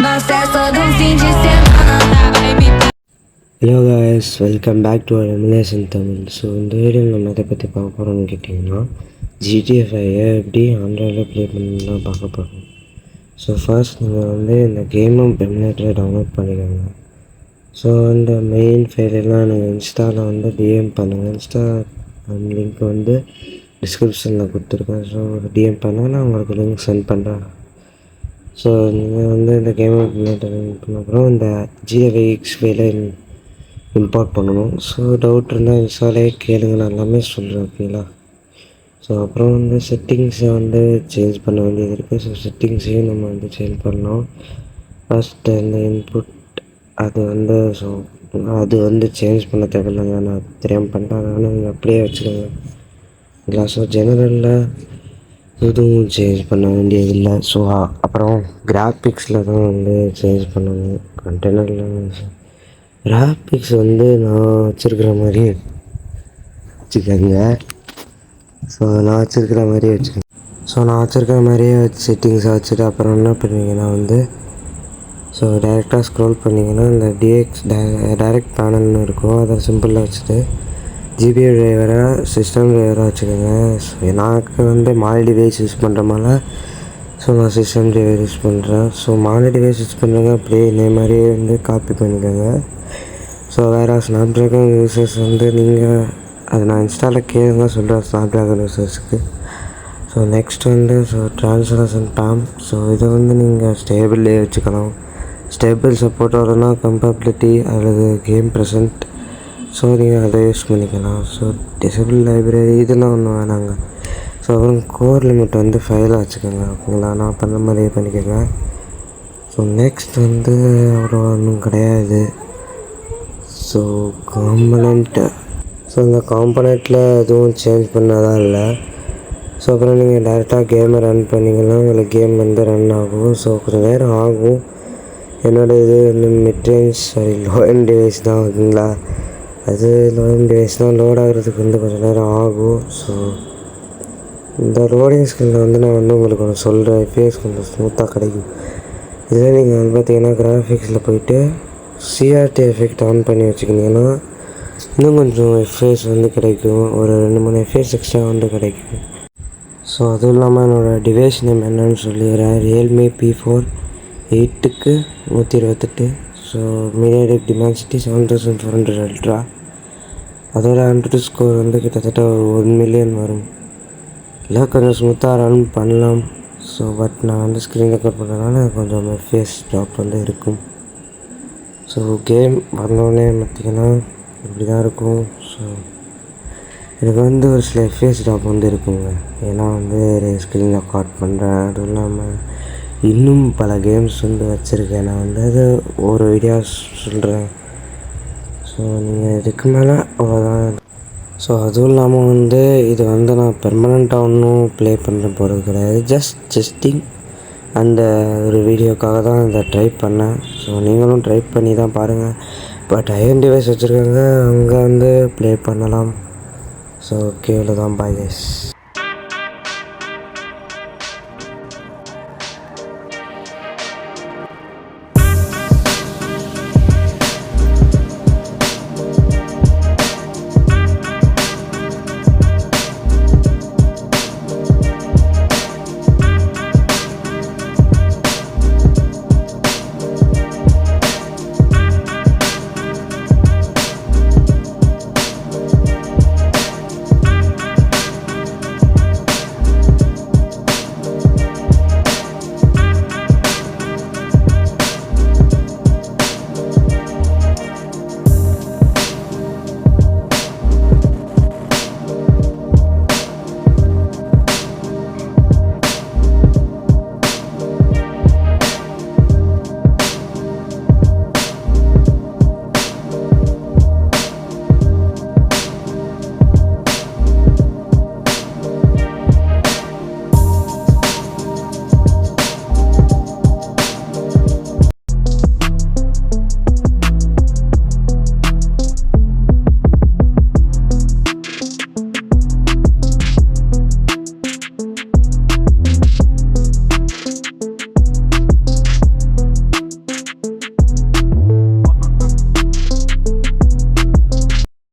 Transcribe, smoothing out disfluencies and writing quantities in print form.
Nossa, é só de fim de semana. Vai me hello guys, welcome back to emulation Tamil. So இந்த வீடியோ நம்ம எதை பற்றி பார்க்க போகிறோம்னு கேட்டிங்கன்னா ஜிடிஎஃப்ஐயை எப்படி ஆண்ட்ராய்டில் ப்ளே பண்ணலாம் பார்க்க போகிறோம். ஸோ ஃபர்ஸ்ட் நீங்கள் வந்து இந்த கேமும் எமுலேட்டரை டவுன்லோட் பண்ணிக்கோங்க. ஸோ அந்த மெயின் ஃபைலெல்லாம் நீங்கள் இன்ஸ்டாவில் வந்து டிஎம் பண்ணுங்கள். இன்ஸ்டா லிங்க் வந்து டிஸ்கிரிப்ஷனில் கொடுத்துருக்கேன். ஸோ டிஎம் பண்ணால் நான் உங்களுக்கு லிங்க் சென்ட் பண்ணுறேன். ஸோ நீங்கள் வந்து இந்த கேம் எமுலேட்டர் பண்ண அப்புறம் இந்த ஜிஎஃப்ஐஎக்ஸ் ஃபைலை இம்போர்ட் பண்ணணும். ஸோ டவுட் இருந்தால் இன்ஸ்டாலே கேளுங்க, நான் எல்லாமே சொல்கிறேன், ஓகேங்களா. ஸோ அப்புறம் வந்து செட்டிங்ஸை வந்து சேஞ்ச் பண்ண வேண்டியது இருக்குது. ஸோ செட்டிங்ஸையும் நம்ம வந்து சேஞ்ச் பண்ணோம். ஃபஸ்ட்டு இந்த இன்புட் அது வந்து சேஞ்ச் பண்ண தேவையில்லைங்க, நான் தெரியாமல் பண்ணிட்டேன். அதனால் நீங்கள் அப்படியே வச்சுக்கோங்க, ஓகேங்களா. ஸோ ஜெனரலில் எதுவும் சேஞ்ச் பண்ண வேண்டியதில்லை. ஸோ அப்புறம் கிராஃபிக்ஸில் தான் வந்து சேஞ்ச் பண்ணணும். கண்டெய்னரில் கிராஃபிக்ஸ் வந்து நான் வச்சுருக்கிற மாதிரி வச்சுக்கோங்க. ஸோ நான் வச்சுருக்கிற மாதிரியே வச்சுக்கோங்க. ஸோ நான் வச்சுருக்கிற மாதிரியே செட்டிங்ஸை வச்சுட்டு அப்புறம் என்ன பண்ணுவீங்கன்னா வந்து ஸோ டைரெக்டாக ஸ்க்ரோல் பண்ணிங்கன்னா இந்த டைரக்ட் பேனல்னு இருக்கும், அதை சிம்பிளாக வச்சுட்டு ஜிபிஐ டிரைவராக சிஸ்டம் டிரைவராக வச்சுக்கோங்க. ஸோ எனக்கு வந்து மால் டிவைஸ் யூஸ் பண்ணுறமால ஸோ நான் சிஸ்டம் டிரைவர் யூஸ் பண்ணுறேன். ஸோ மால் டிவைஸ் யூஸ் பண்ணுறவங்க அப்படியே இதே மாதிரியே வந்து காப்பி பண்ணிக்கோங்க. ஸோ வேறு ஸ்னாப்ட்ராகன் யூசர்ஸ் வந்து நீங்கள் அது நான் இன்ஸ்டாவில் கேளுங்க சொல்கிறேன் ஸ்னாப்ட்ராகன் யூசர்ஸுக்கு. ஸோ நெக்ஸ்ட் வந்து ட்ரான்ஸ்லேஷன் பேம். ஸோ இதை வந்து நீங்கள் ஸ்டேபிள்லேயே வச்சுக்கலாம். ஸ்டேபிள் சப்போர்ட் வரணும்னா கம்பேபிலிட்டி அல்லது கேம் ப்ரெசன்ட், ஸோ நீங்கள் அதை யூஸ் பண்ணிக்கலாம். ஸோ டிசபிள் லைப்ரரி இதெல்லாம் ஒன்றும் வேணாங்க. ஸோ அப்புறம் கோர் லிமிட் வந்து ஃபைலாக வச்சுக்கோங்க, ஓகேங்களா. நான் பண்ண மாதிரியே பண்ணிக்கோங்க. ஸோ நெக்ஸ்ட் வந்து அவ்வளோ ஒன்றும் கிடையாது. ஸோ இந்த காம்பனண்ட்டில் எதுவும் சேஞ்ச் பண்ணதான் இல்லை. ஸோ அப்புறம் நீங்கள் டேரெக்டாக கேமை ரன் பண்ணிங்கன்னா உங்களுக்கு கேம் வந்து ரன் ஆகும். ஸோ கொஞ்சம் நேரம் ஆகும். என்னோடய இது வந்து லோ எண்ட் டிவைஸ் தான், ஓகேங்களா. அது லோ எண்ட் டிவைஸ் தான், லோட் ஆகிறதுக்கு வந்து கொஞ்சம் நேரம் ஆகும். ஸோ இந்த லோடிங் ஸ்கில்லில் வந்து நான் வந்து உங்களுக்கு ஒன்று சொல்கிறேன், ஃபேஸ் கொஞ்சம் ஸ்மூத்தாக கிடைக்கும். இதில் நீங்கள் வந்து பார்த்தீங்கன்னா கிராஃபிக்ஸில் போய்ட்டு சிஆர்டி எஃபெக்ட் ஆன் பண்ணி வச்சுக்கிட்டிங்கன்னா இன்னும் கொஞ்சம் எஃப்எஸ் வந்து கிடைக்கும், ஒரு 2-3 எஃப்எஸ் எக்ஸ்ட்ரா வந்து கிடைக்கும். ஸோ அதுவும் இல்லாமல் என்னோடய டிவைஸ் நேம் என்னன்னு சொல்லிடுறேன். Realme P4 8க்கு 128. So MediaTek Dimensity 7400 ultra. அதோட ஆண்ட்ராய்டு ஸ்கோர் வந்து கிட்டத்தட்ட 1 மில்லியன் வரும். இல்லை கொஞ்சம் ஸ்மூத்தாக ரன் பண்ணலாம். ஸோ பட் நான் வந்து ஸ்க்ரீன் ரெக்கார்ட் பண்ணுறதுனால கொஞ்சம் எஃப்எஸ் ட்ராப் வந்து இருக்கும். ஸோ கேம் வந்தோடனே பார்த்திங்கன்னா இப்படி தான் இருக்கும். ஸோ எனக்கு வந்து ஒரு சில எஃப்எஸ் ட்ராப் வந்து இருக்குங்க, ஏன்னா வந்து ஸ்க்ரீன் ரெக்கார்ட் பண்ணுறேன். அதுவும் இல்லாமல் இன்னும் பல கேம்ஸ் வந்து வச்சுருக்கேன். நான் வந்து அது ஒரு வீடியோஸ் சொல்கிறேன். ஸோ நீங்கள் இதுக்கு மேலே அவ்வளோதான். ஸோ அதுவும் இல்லாமல் வந்து இது வந்து நான் பெர்மனண்ட்டாக ஒன்றும் ப்ளே பண்ண போகிறது கிடையாது, ஜஸ்டிங் அந்த ஒரு வீடியோக்காக தான் இதை ட்ரை பண்ணேன். ஸோ நீங்களும் ட்ரை பண்ணி தான் பாருங்கள். பட் ஐஎன் டிவைஸ் வச்சுருக்காங்க, அங்கே வந்து ப்ளே பண்ணலாம். ஸோ ஓகே, இவ்வளோ தான். Bye guys.